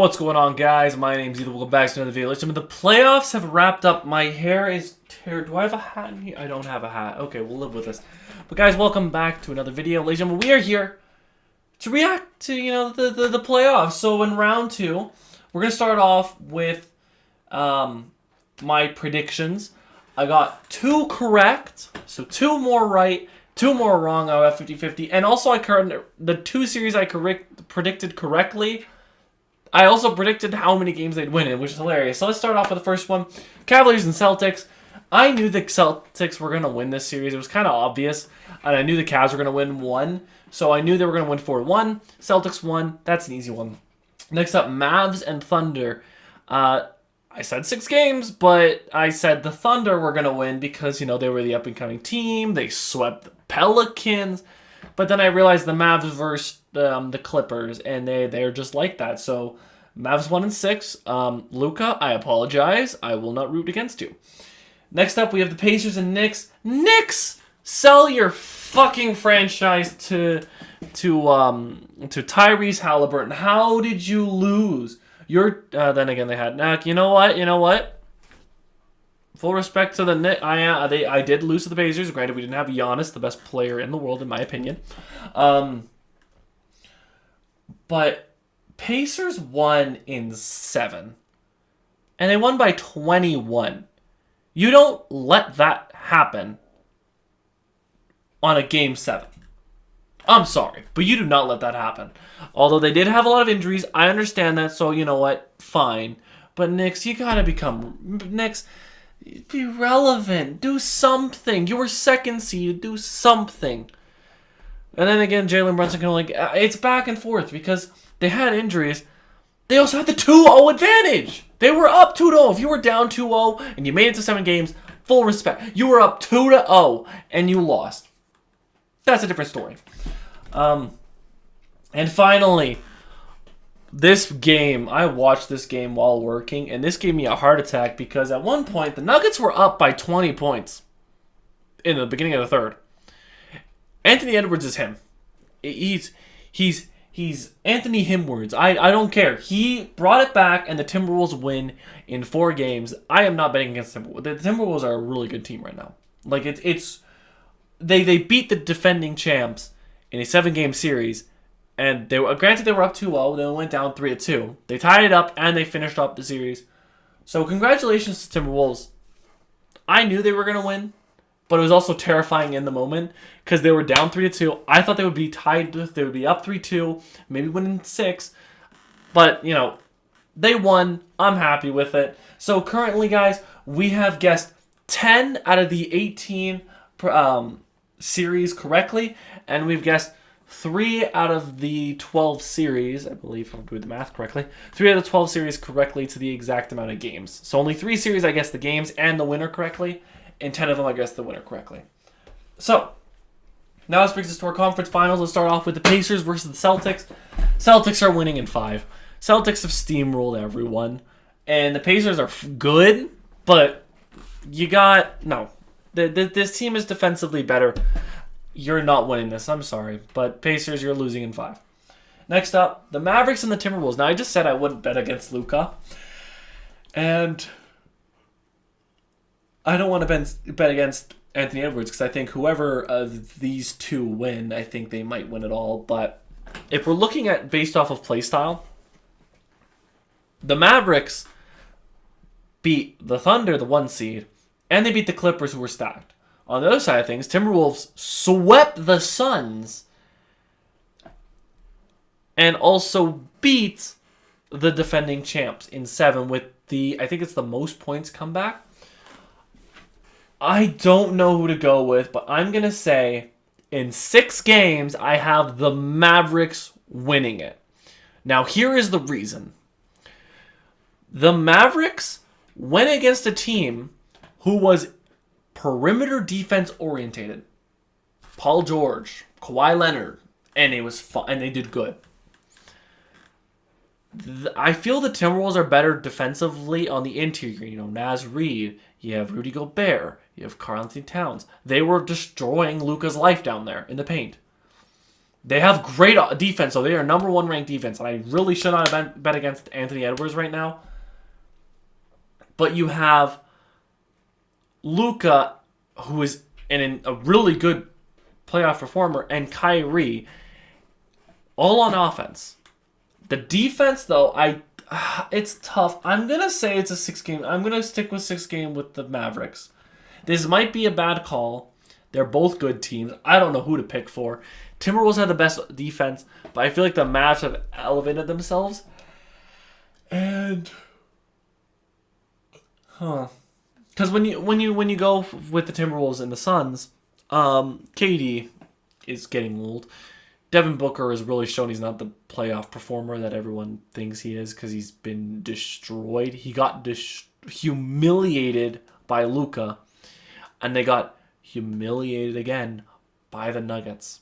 What's going on, guys? My name's Ethan. Welcome back to another video. Listen, the playoffs have wrapped up. My hair is tear. Do I have a hat in here? I don't have a hat. Okay, we'll live with this. But guys, welcome back to another video. Ladies and gentlemen, we are here to react to, the playoffs. So in round two, we're going to start off with my predictions. I got 2 correct, so 2 more right, 2 more wrong. I got 50-50. And also, the 2 series I predicted correctly, I also predicted how many games they'd win in, which is hilarious. So let's start off with the first one. Cavaliers and Celtics. I knew the Celtics were going to win this series. It was kind of obvious. And I knew the Cavs were going to win 1. So I knew they were going to win 4-1. Celtics won. That's an easy one. Next up, Mavs and Thunder. I said 6 games, but I said the Thunder were going to win because, they were the up-and-coming team. They swept the Pelicans. But then I realized the Mavs versus the Clippers, and they're just like that. So Mavs 1-6. Luka, I apologize. I will not root against you. Next up, we have the Pacers and Knicks. Knicks, sell your fucking franchise to Tyrese Halliburton. How did you lose? Then again, they had you know what? Full respect to the Knicks. I did lose to the Pacers. Granted, we didn't have Giannis, the best player in the world, in my opinion. But Pacers won in 7. And they won by 21. You don't let that happen on a Game 7. I'm sorry, but you do not let that happen. Although they did have a lot of injuries, I understand that, so you know what? Fine. But Knicks, you gotta be relevant. Do something. You were second seed. Do something. And then again, Jalen Brunson it's back and forth because they had injuries. They also had the 2-0 advantage. They were up 2-0. If you were down 2-0 and you made it to 7 games, full respect. You were up 2-0 and you lost. That's a different story. And finally, this game, I watched this game while working, and this gave me a heart attack because at one point, the Nuggets were up by 20 points in the beginning of the third. Anthony Edwards is him. He's Anthony Himwards. I don't care. He brought it back, and the Timberwolves win in 4 games. I am not betting against the Timberwolves. The Timberwolves are a really good team right now. They beat the defending champs in a 7-game series, and granted they were up 2-0, then went down 3-2. They tied it up and they finished up the series. So congratulations to Timberwolves. I knew they were gonna win, but it was also terrifying in the moment because they were down 3-2. I thought they would be tied. They would be up 3-2, maybe winning 6. But they won. I'm happy with it. So currently, guys, we have guessed 10 out of the 18 series correctly, and we've guessed 3 out of the 12 series, I believe, if I'm doing the math correctly, 3 out of the 12 series correctly to the exact amount of games. So only 3 series I guessed the games and the winner correctly, and 10 of them I guessed the winner correctly. So, now this brings us to our conference finals. Let's start off with the Pacers versus the Celtics. Celtics are winning in 5. Celtics have steamrolled everyone, and the Pacers are good, but this team is defensively better. You're not winning this. I'm sorry. But Pacers, you're losing in 5. Next up, the Mavericks and the Timberwolves. Now, I just said I wouldn't bet against Luka. And I don't want to bet against Anthony Edwards because I think whoever of these 2 win, I think they might win it all. But if we're looking at based off of play style, the Mavericks beat the Thunder, the 1 seed, and they beat the Clippers, who were stacked. On the other side of things, Timberwolves swept the Suns and also beat the defending champs in 7 with I think it's the most points comeback. I don't know who to go with, but I'm going to say in 6 games, I have the Mavericks winning it. Now, here is the reason. The Mavericks went against a team who was perimeter defense orientated. Paul George, Kawhi Leonard, and it was fun, and they did good. I feel the Timberwolves are better defensively on the interior. Naz Reid, you have Rudy Gobert, you have Karl-Anthony Towns. They were destroying Luka's life down there in the paint. They have great defense, so they are number 1 ranked defense, and I really should not have bet against Anthony Edwards right now. But you have Luka, who is a really good playoff performer, and Kyrie, all on offense. The defense, though, it's tough. I'm going to say it's a 6-game. I'm going to stick with 6-game with the Mavericks. This might be a bad call. They're both good teams. I don't know who to pick for. Timberwolves have the best defense, but I feel like the Mavs have elevated themselves. And because when you go with the Timberwolves and the Suns, KD is getting old. Devin Booker has really shown he's not the playoff performer that everyone thinks he is because he's been destroyed. He got humiliated by Luka, and they got humiliated again by the Nuggets.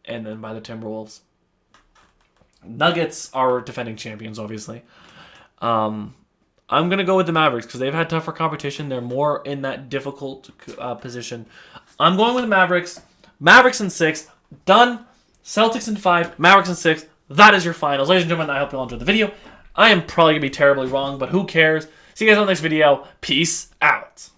And then by the Timberwolves. Nuggets are defending champions, obviously. I'm going to go with the Mavericks because they've had tougher competition. They're more in that difficult position. I'm going with the Mavericks. Mavericks in 6. Done. Celtics in 5. Mavericks in 6. That is your finals. Ladies and gentlemen, I hope you all enjoyed the video. I am probably going to be terribly wrong, but who cares? See you guys on the next video. Peace out.